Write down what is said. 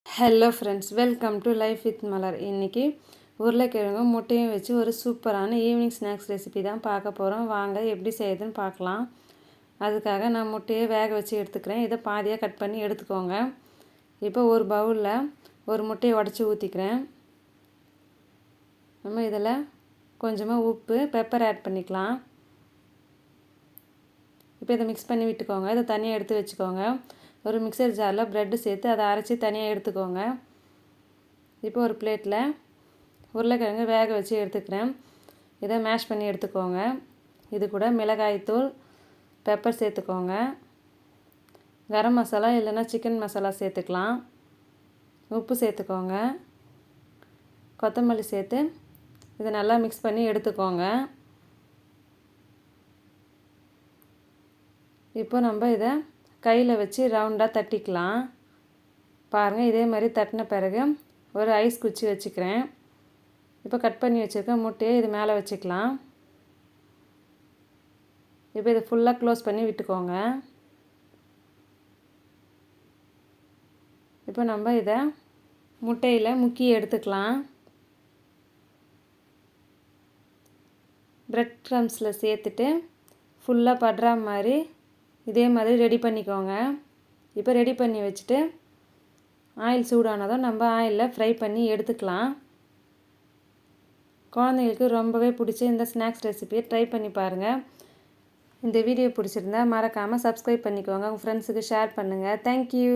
Hello friends, welcome to life with Malar. இன்றைக்கி உருளைக்கிழங்கும் முட்டையும் வச்சு ஒரு சூப்பரான ஈவினிங் ஸ்நாக்ஸ் ரெசிபி தான் பார்க்க போகிறோம். வாங்க எப்படி செய்யுதுன்னு பார்க்கலாம். அதுக்காக நான் முட்டையை வேக வச்சு எடுத்துக்கிறேன். இதை பாதியாக கட் பண்ணி எடுத்துக்கோங்க. இப்போ ஒரு பவுலில் ஒரு முட்டையை உடச்சி ஊற்றிக்கிறேன். நம்ம இதில் கொஞ்சமாக உப்பு, பெப்பர் ஆட் பண்ணிக்கலாம். இப்போ இதை மிக்ஸ் பண்ணி விட்டுக்கோங்க. இதை தனியாக எடுத்து வச்சுக்கோங்க. ஒரு மிக்சர் ஜாரில் ப்ரெட்டு சேர்த்து அதை அரைச்சி தனியாக எடுத்துக்கோங்க. இப்போ ஒரு பிளேட்டில் உருளைக்கிழங்கு வேக வச்சு எடுத்துக்கிறேன். இதை மேஷ் பண்ணி எடுத்துக்கோங்க. இது கூட மிளகாய்த்தூள், பெப்பர் சேர்த்துக்கோங்க. கரம் மசாலா இல்லைன்னா சிக்கன் மசாலா சேர்த்துக்கலாம். உப்பு சேர்த்துக்கோங்க. கொத்தமல்லி சேர்த்து இதை நல்லா மிக்ஸ் பண்ணி எடுத்துக்கோங்க. இப்போ நம்ம இதை கையில் வச்சு ரவுண்டாக தட்டிக்கலாம். பாருங்கள், இதே மாதிரி தட்டின பிறகு ஒரு ஐஸ் குச்சி வச்சுக்கிறேன். இப்போ கட் பண்ணி வச்சுருக்க முட்டையை இது மேலே வச்சுக்கலாம். இப்போ இதை ஃபுல்லாக க்ளோஸ் பண்ணி விட்டுக்கோங்க. இப்போ நம்ம இதை முட்டையில் முக்கி எடுத்துக்கலாம். ப்ரெட் க்ரம்ஸில் சேர்த்துட்டு ஃபுல்லாக படுற மாதிரி இதே மாதிரி ரெடி பண்ணிக்கோங்க. இப்போ ரெடி பண்ணி வச்சுட்டு ஆயில் சூடானதும் நம்ம ஆயிலில் ஃப்ரை பண்ணி எடுத்துக்கலாம். குழந்தைங்களுக்கு ரொம்பவே பிடிச்ச இந்த ஸ்நாக்ஸ் ரெசிபியை ட்ரை பண்ணி பாருங்கள். இந்த வீடியோ பிடிச்சிருந்தா மறக்காமல் சப்ஸ்கிரைப் பண்ணிக்கோங்க. உங்கள் ஃப்ரெண்ட்ஸுக்கு ஷேர் பண்ணுங்கள். தேங்க்யூ.